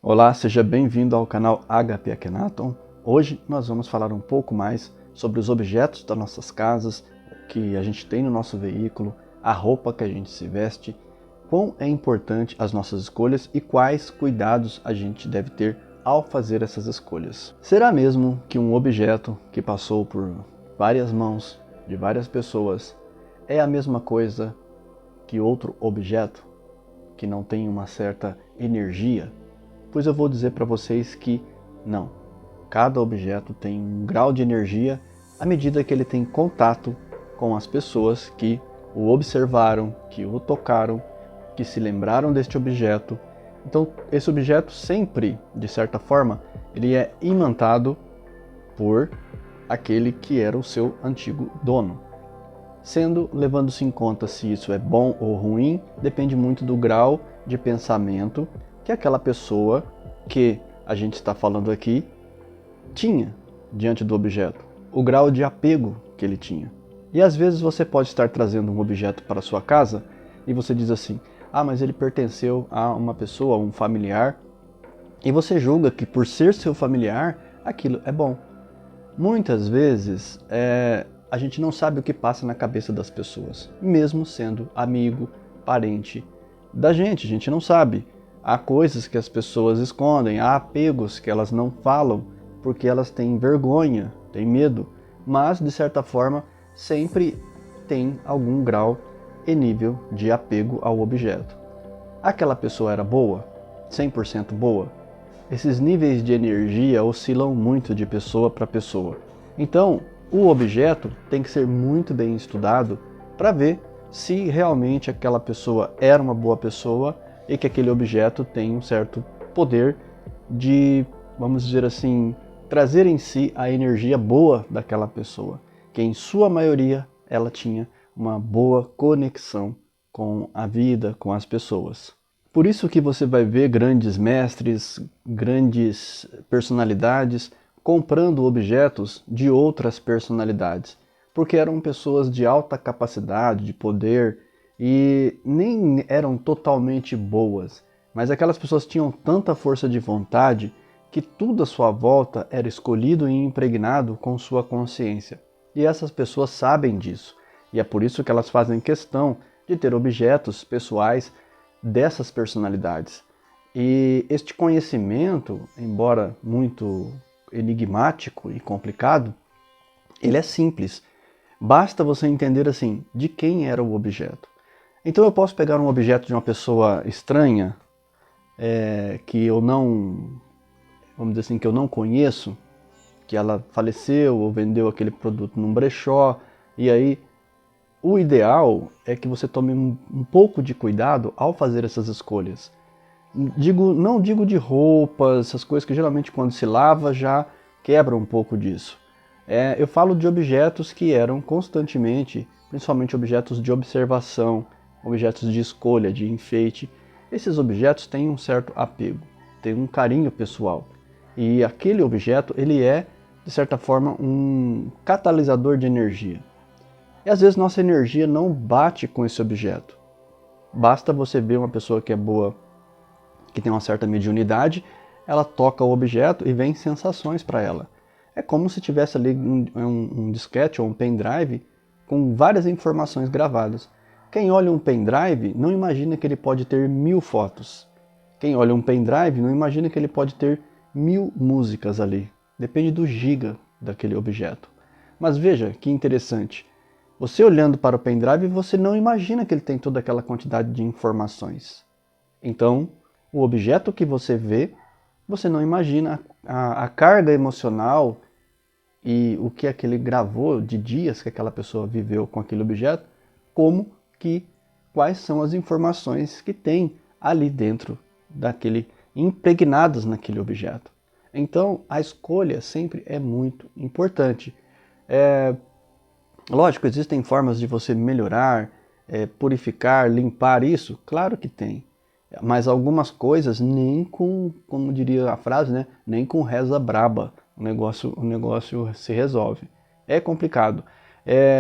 Olá, seja bem-vindo ao canal HP Akhenaton. Hoje nós vamos falar um pouco mais sobre os objetos das nossas casas, que a gente tem no nosso veículo, a roupa que a gente se veste, quão é importante as nossas escolhas e quais cuidados a gente deve ter ao fazer essas escolhas. Será mesmo que um objeto que passou por várias mãos de várias pessoas é a mesma coisa que outro objeto que não tem uma certa energia? Pois eu vou dizer para vocês que não. Cada objeto tem um grau de energia à medida que ele tem contato com as pessoas que o observaram, que o tocaram, que se lembraram deste objeto. Então, esse objeto sempre, de certa forma, ele é imantado por aquele que era o seu antigo dono. Levando-se em conta se isso é bom ou ruim, depende muito do grau de pensamento que aquela pessoa que a gente está falando aqui tinha diante do objeto, o grau de apego que ele tinha. E às vezes você pode estar trazendo um objeto para a sua casa e você diz assim: ah, mas ele pertenceu a uma pessoa, a um familiar, e você julga que por ser seu familiar, aquilo é bom. Muitas vezes a gente não sabe o que passa na cabeça das pessoas, mesmo sendo amigo, parente da gente, a gente não sabe. Há coisas que as pessoas escondem, há apegos que elas não falam porque elas têm vergonha, têm medo, mas de certa forma sempre tem algum grau e nível de apego ao objeto. Aquela pessoa era boa? 100% boa? Esses níveis de energia oscilam muito de pessoa para pessoa. Então, o objeto tem que ser muito bem estudado para ver se realmente aquela pessoa era uma boa pessoa e que aquele objeto tem um certo poder de, vamos dizer assim, trazer em si a energia boa daquela pessoa, que em sua maioria ela tinha uma boa conexão com a vida, com as pessoas. Por isso que você vai ver grandes mestres, grandes personalidades comprando objetos de outras personalidades, porque eram pessoas de alta capacidade, de poder, e nem eram totalmente boas, mas aquelas pessoas tinham tanta força de vontade que tudo à sua volta era escolhido e impregnado com sua consciência. E essas pessoas sabem disso, e é por isso que elas fazem questão de ter objetos pessoais dessas personalidades. E este conhecimento, embora muito enigmático e complicado, ele é simples. Basta você entender assim, de quem era o objeto. Então eu posso pegar um objeto de uma pessoa estranha, que eu não, vamos dizer assim, que eu não conheço, que ela faleceu ou vendeu aquele produto num brechó, e aí o ideal é que você tome um pouco de cuidado ao fazer essas escolhas. Não digo de roupas, essas coisas que geralmente quando se lava já quebra um pouco disso. Eu falo de objetos que eram constantemente, principalmente objetos de observação, objetos de escolha, de enfeite. Esses objetos têm um certo apego, têm um carinho pessoal. E aquele objeto, ele é, de certa forma, um catalisador de energia. E às vezes nossa energia não bate com esse objeto. Basta você ver uma pessoa que é boa, que tem uma certa mediunidade, ela toca o objeto e vem sensações para ela. É como se tivesse ali um disquete ou um pendrive com várias informações gravadas. Quem olha um pendrive não imagina que ele pode ter 1000 fotos. Quem olha um pendrive não imagina que ele pode ter 1000 músicas ali. Depende do giga daquele objeto. Mas veja que interessante. Você olhando para o pendrive, você não imagina que ele tem toda aquela quantidade de informações. Então, o objeto que você vê, você não imagina a carga emocional e o que aquele gravou de dias que aquela pessoa viveu com aquele objeto, quais são as informações que tem ali dentro impregnadas naquele objeto. Então, a escolha sempre é muito importante. Lógico, existem formas de você melhorar, purificar, limpar isso? Claro que tem. Mas algumas coisas nem com, como diria a frase, né? Nem com reza braba o negócio se resolve. É complicado.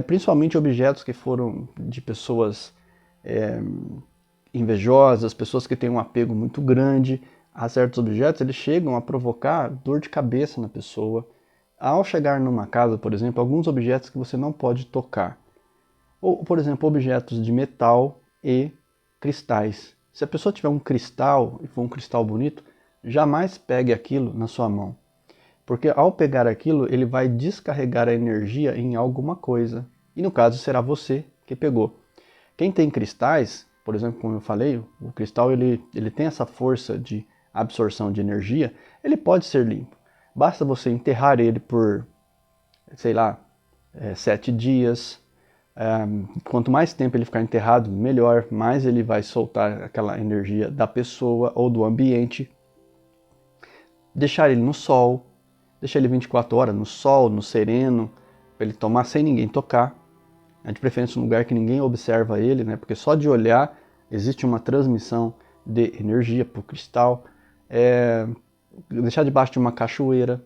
Principalmente objetos que foram de pessoas invejosas, pessoas que têm um apego muito grande. há certos objetos, eles chegam a provocar dor de cabeça na pessoa. Ao chegar numa casa, por exemplo, alguns objetos que você não pode tocar. Ou, por exemplo, objetos de metal e cristais. Se a pessoa tiver um cristal, e for um cristal bonito, jamais pegue aquilo na sua mão. Porque ao pegar aquilo, ele vai descarregar a energia em alguma coisa. E no caso, será você que pegou. Quem tem cristais, por exemplo, como eu falei, o cristal ele tem essa força de absorção de energia, ele pode ser limpo. Basta você enterrar ele por, sei lá, 7 dias. Quanto mais tempo ele ficar enterrado, melhor, mais ele vai soltar aquela energia da pessoa ou do ambiente. Deixar ele no sol, deixar ele 24 horas no sol, no sereno, para ele tomar sem ninguém tocar. De preferência um lugar que ninguém observa ele, né? Porque só de olhar existe uma transmissão de energia para o cristal. Deixar debaixo de uma cachoeira,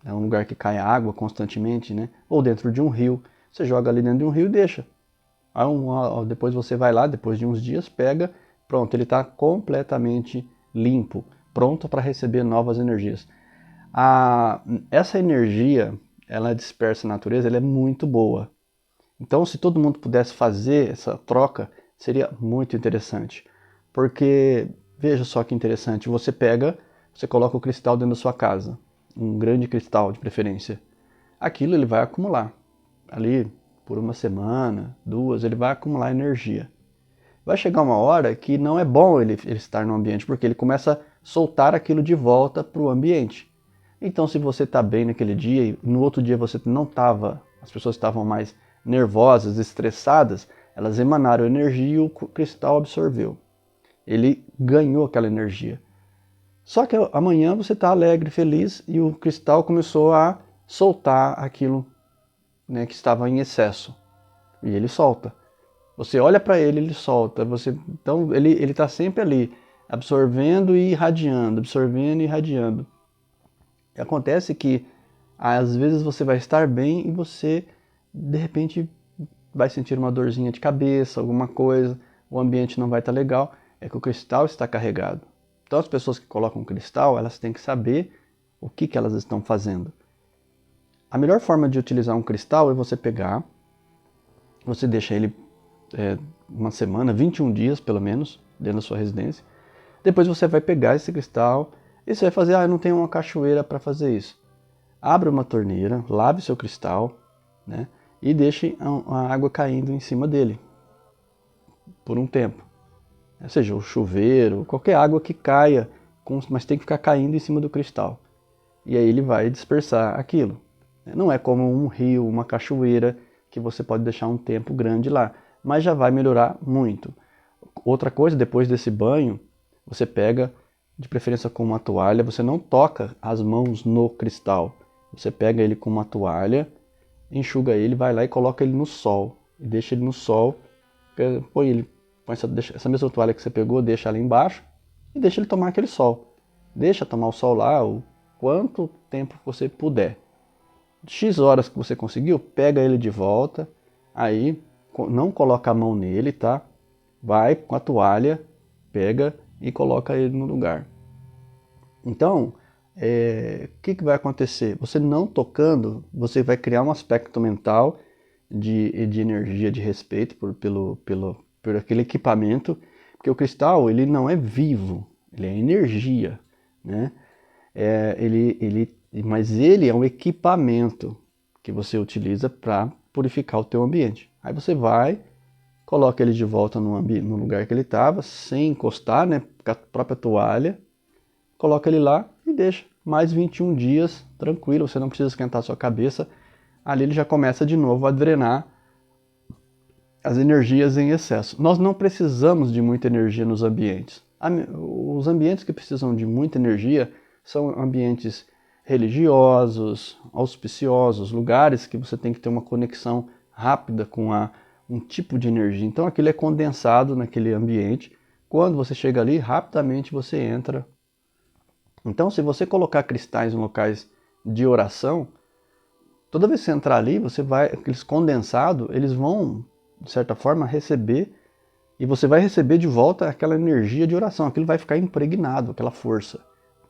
é um lugar que cai água constantemente, né? Ou dentro de um rio. Você joga ali dentro de um rio e deixa. Depois você vai lá, depois de uns dias, pega, pronto, ele está completamente limpo, pronto para receber novas energias. Essa energia, ela dispersa na natureza, ela é muito boa. Então, se todo mundo pudesse fazer essa troca, seria muito interessante. Porque, veja só que interessante, você coloca o cristal dentro da sua casa, um grande cristal de preferência. Aquilo ele vai acumular. Ali, por uma semana, 2, ele vai acumular energia. Vai chegar uma hora que não é bom ele estar no ambiente, porque ele começa a soltar aquilo de volta para o ambiente. Então, se você está bem naquele dia e no outro dia você não estava, as pessoas estavam mais nervosas, estressadas, elas emanaram energia e o cristal absorveu. Ele ganhou aquela energia. Só que amanhã você está alegre, feliz e o cristal começou a soltar aquilo, né, que estava em excesso. E ele solta. Você olha para ele, ele solta. Então ele está sempre ali, absorvendo e irradiando, absorvendo e irradiando. E acontece que às vezes você vai estar bem e você de repente vai sentir uma dorzinha de cabeça, alguma coisa, o ambiente não vai estar legal, é que o cristal está carregado. Então as pessoas que colocam cristal, elas têm que saber o que elas estão fazendo. A melhor forma de utilizar um cristal é você pegar, você deixa ele uma semana, 21 dias pelo menos, dentro da sua residência. Depois você vai pegar esse cristal e você vai fazer, eu não tenho uma cachoeira para fazer isso. Abra uma torneira, lave seu cristal, né, e deixe a água caindo em cima dele por um tempo. Ou seja, o chuveiro, qualquer água que caia, mas tem que ficar caindo em cima do cristal. E aí ele vai dispersar aquilo. Não é como um rio, uma cachoeira, que você pode deixar um tempo grande lá, mas já vai melhorar muito. Outra coisa, depois desse banho, você pega, de preferência com uma toalha, você não toca as mãos no cristal. Você pega ele com uma toalha, enxuga ele, vai lá e coloca ele no sol. E deixa ele no sol, põe essa mesma toalha que você pegou, deixa ela embaixo e deixa ele tomar aquele sol. Deixa tomar o sol lá o quanto tempo você puder. X horas que você conseguiu, pega ele de volta, aí não coloca a mão nele, tá? Vai com a toalha, pega e coloca ele no lugar. Então, o que vai acontecer? Você não tocando, você vai criar um aspecto mental de energia, de respeito por aquele equipamento, porque o cristal ele não é vivo, ele é energia, né? Mas ele é um equipamento que você utiliza para purificar o teu ambiente. Aí você vai, coloca ele de volta no lugar que ele estava, sem encostar, né, com a própria toalha, coloca ele lá e deixa mais 21 dias tranquilo, você não precisa esquentar a sua cabeça. Ali ele já começa de novo a drenar as energias em excesso. Nós não precisamos de muita energia nos ambientes. Os ambientes que precisam de muita energia são ambientes religiosos, auspiciosos, lugares que você tem que ter uma conexão rápida com um tipo de energia. Então aquilo é condensado naquele ambiente. Quando você chega ali, rapidamente você entra. Então, se você colocar cristais em locais de oração, toda vez que você entrar ali, aqueles condensados, eles vão, de certa forma, receber, e você vai receber de volta aquela energia de oração. Aquilo vai ficar impregnado, aquela força.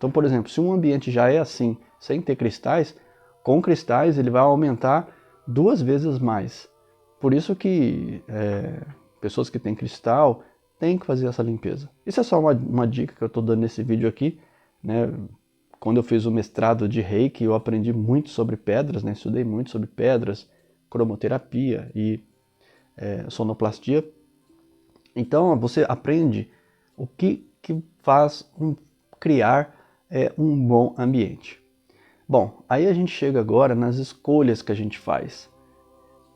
Então, por exemplo, se um ambiente já é assim, sem ter cristais, com cristais ele vai aumentar 2 vezes mais. Por isso que pessoas que têm cristal têm que fazer essa limpeza. Isso é só uma dica que eu estou dando nesse vídeo aqui, né? Quando eu fiz o mestrado de Reiki, eu aprendi muito sobre pedras, né? Estudei muito sobre pedras, cromoterapia e sonoplastia. Então você aprende o que faz criar um bom ambiente. Bom, aí a gente chega agora nas escolhas que a gente faz.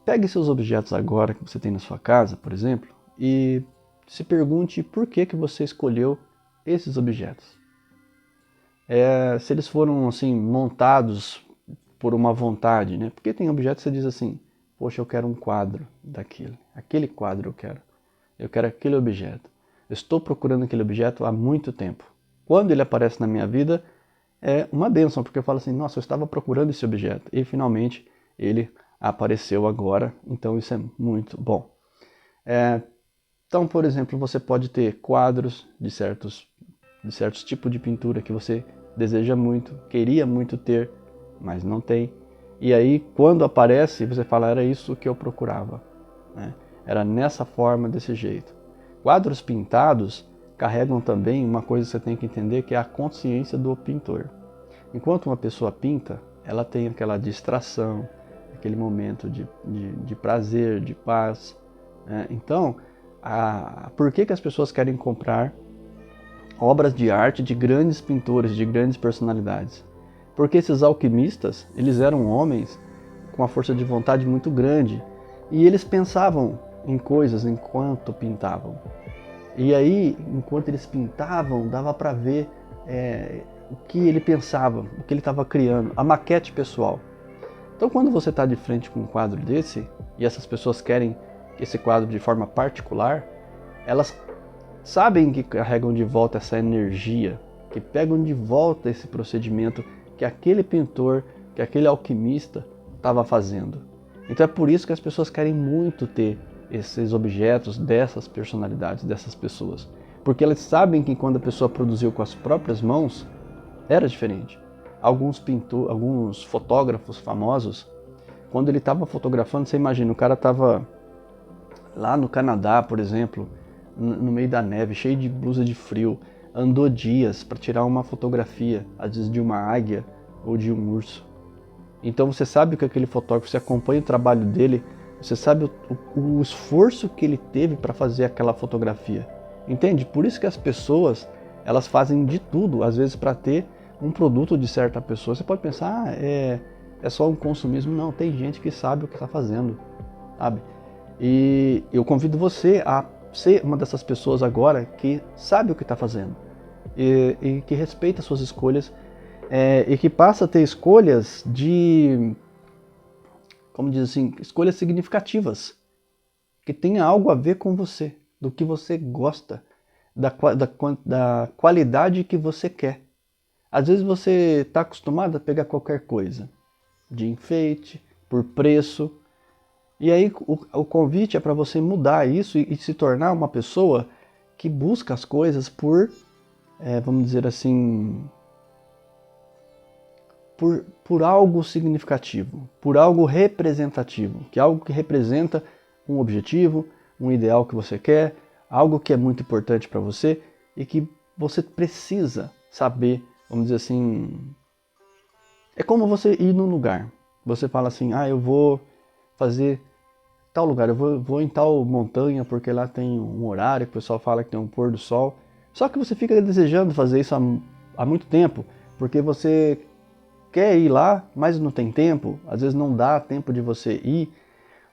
Pegue seus objetos agora que você tem na sua casa, por exemplo, e se pergunte por que você escolheu esses objetos. Se eles foram assim montados por uma vontade, né? Porque tem objetos que você diz assim, poxa, eu quero um quadro daquele, aquele quadro eu quero aquele objeto. Eu estou procurando aquele objeto há muito tempo. Quando ele aparece na minha vida, é uma bênção, porque eu falo assim, nossa, eu estava procurando esse objeto e finalmente ele apareceu agora, então isso é muito bom. Então, por exemplo, você pode ter quadros de certos tipos de pintura que você deseja muito, queria muito ter, mas não tem. E aí, quando aparece, você fala, era isso que eu procurava, né? Era nessa forma, desse jeito. Quadros pintados carregam também uma coisa que você tem que entender, que é a consciência do pintor. Enquanto uma pessoa pinta, ela tem aquela distração, aquele momento de prazer, de paz, né? Então, por que as pessoas querem comprar obras de arte de grandes pintores, de grandes personalidades? Porque esses alquimistas, eles eram homens com uma força de vontade muito grande e eles pensavam em coisas enquanto pintavam. E aí, enquanto eles pintavam, dava para ver o que ele pensava, o que ele estava criando, a maquete pessoal. Então, quando você está de frente com um quadro desse, e essas pessoas querem esse quadro de forma particular, elas sabem que carregam de volta essa energia, que pegam de volta esse procedimento que aquele pintor, que aquele alquimista estava fazendo. Então é por isso que as pessoas querem muito ter esses objetos dessas personalidades, dessas pessoas. Porque elas sabem que quando a pessoa produziu com as próprias mãos, era diferente. Alguns fotógrafos famosos, quando ele estava fotografando, você imagina, o cara estava lá no Canadá, por exemplo, no meio da neve, cheio de blusa de frio, andou dias para tirar uma fotografia, às vezes de uma águia ou de um urso. Então você sabe que aquele fotógrafo, você acompanha o trabalho dele, você sabe o esforço que ele teve para fazer aquela fotografia. Entende? Por isso que as pessoas, elas fazem de tudo, às vezes para ter um produto de certa pessoa. Você pode pensar, é só um consumismo. Não, tem gente que sabe o que está fazendo, sabe? E eu convido você a ser uma dessas pessoas agora que sabe o que está fazendo e que respeita suas escolhas e que passa a ter escolhas como diz assim, escolhas significativas, que tenha algo a ver com você, do que você gosta, da qualidade que você quer. Às vezes você está acostumado a pegar qualquer coisa, de enfeite, por preço, e aí o convite é para você mudar isso e se tornar uma pessoa que busca as coisas por, vamos dizer assim, por algo significativo, por algo representativo, que é algo que representa um objetivo, um ideal que você quer, algo que é muito importante para você e que você precisa saber, vamos dizer assim, é como você ir num lugar. Você fala assim, eu vou fazer tal lugar, eu vou em tal montanha porque lá tem um horário que o pessoal fala que tem um pôr do sol. Só que você fica desejando fazer isso há muito tempo, porque você quer ir lá, mas não tem tempo, às vezes não dá tempo de você ir,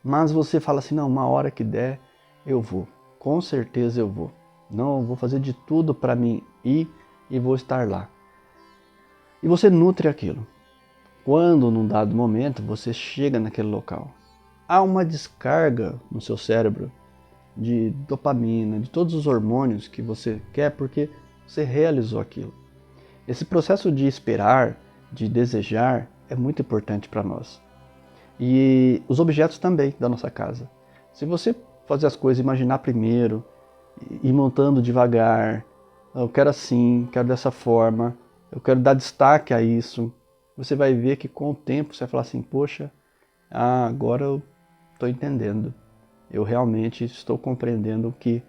mas você fala assim, não, uma hora que der, eu vou, com certeza eu vou. Não, eu vou fazer de tudo para mim ir e vou estar lá. E você nutre aquilo. Quando, num dado momento, você chega naquele local, há uma descarga no seu cérebro de dopamina, de todos os hormônios que você quer porque você realizou aquilo. Esse processo de esperar, de desejar, é muito importante para nós. E os objetos também da nossa casa. Se você fazer as coisas, imaginar primeiro, ir montando devagar, eu quero assim, quero dessa forma, eu quero dar destaque a isso. Você vai ver que com o tempo você vai falar assim, poxa, agora eu estou entendendo. Eu realmente estou compreendendo o que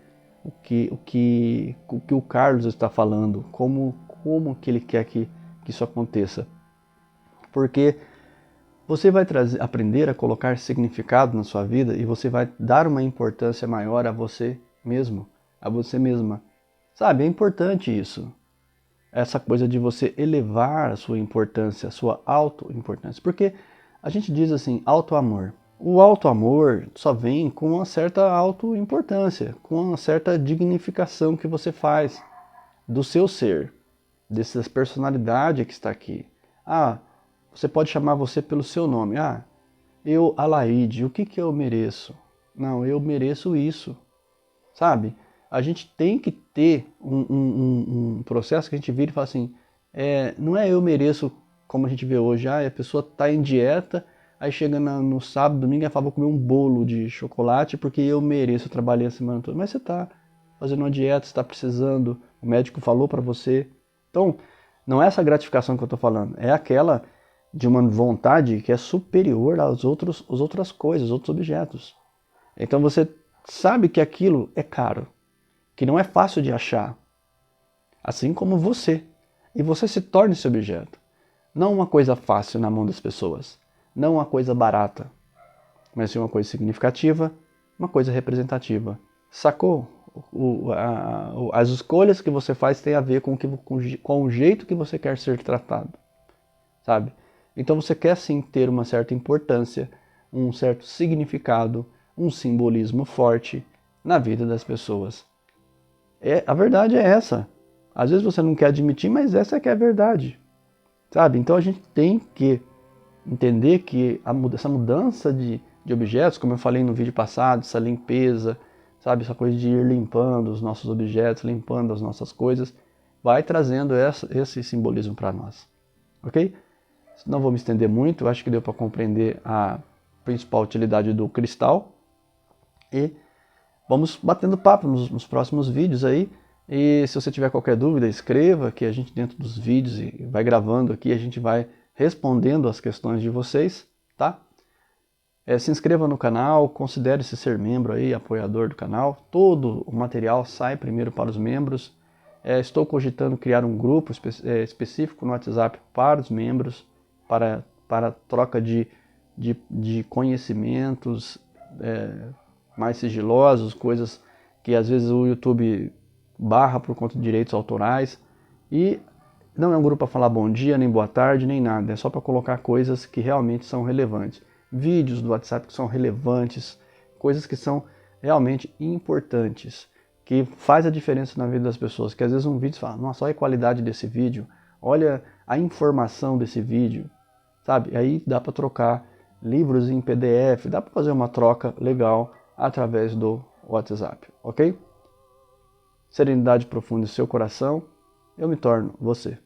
o Carlos está falando, como que ele quer que isso aconteça. Porque você vai aprender a colocar significado na sua vida e você vai dar uma importância maior a você mesmo, a você mesma. Sabe, é importante isso. Essa coisa de você elevar a sua importância, a sua auto-importância. Porque a gente diz assim, auto-amor. O auto-amor só vem com uma certa auto-importância, com uma certa dignificação que você faz do seu ser, dessa personalidade que está aqui. Você pode chamar você pelo seu nome. Eu, Alaide, o que eu mereço? Não, eu mereço isso. Sabe? A gente tem que ter um processo que a gente vira e fala assim, não é eu mereço como a gente vê hoje, a pessoa está em dieta, aí chega no sábado, domingo, e fala, vou comer um bolo de chocolate porque eu mereço, eu trabalhei a semana toda. Mas você está fazendo uma dieta, você está precisando, o médico falou para você. Então, não é essa gratificação que eu estou falando, é aquela de uma vontade que é superior às outras coisas, outros objetos. Então você sabe que aquilo é caro, que não é fácil de achar, assim como você. E você se torna esse objeto. Não uma coisa fácil na mão das pessoas, não uma coisa barata, mas sim uma coisa significativa, uma coisa representativa. Sacou? As escolhas que você faz têm a ver com o jeito que você quer ser tratado, sabe? Então você quer sim ter uma certa importância, um certo significado, um simbolismo forte na vida das pessoas. A verdade é essa. Às vezes você não quer admitir, mas essa é que é a verdade. Sabe? Então a gente tem que entender que essa mudança de objetos, como eu falei no vídeo passado, essa limpeza, sabe? Essa coisa de ir limpando os nossos objetos, limpando as nossas coisas, vai trazendo esse simbolismo para nós. Ok? Não vou me estender muito, acho que deu para compreender a principal utilidade do cristal. E vamos batendo papo nos próximos vídeos aí. E se você tiver qualquer dúvida, escreva, que a gente dentro dos vídeos e vai gravando aqui, a gente vai respondendo as questões de vocês, tá? Se inscreva no canal, considere-se ser membro aí, apoiador do canal. Todo o material sai primeiro para os membros. Estou cogitando criar um grupo específico no WhatsApp para os membros, para troca de conhecimentos mais sigilosos, coisas que às vezes o YouTube barra por conta de direitos autorais. E não é um grupo para falar bom dia, nem boa tarde, nem nada. É só para colocar coisas que realmente são relevantes. Vídeos do WhatsApp que são relevantes, coisas que são realmente importantes, que faz a diferença na vida das pessoas. Que às vezes um vídeo fala, nossa, olha a qualidade desse vídeo, olha a informação desse vídeo, sabe? Aí dá para trocar livros em PDF, dá para fazer uma troca legal através do WhatsApp, ok? Serenidade profunda em seu coração, eu me torno você.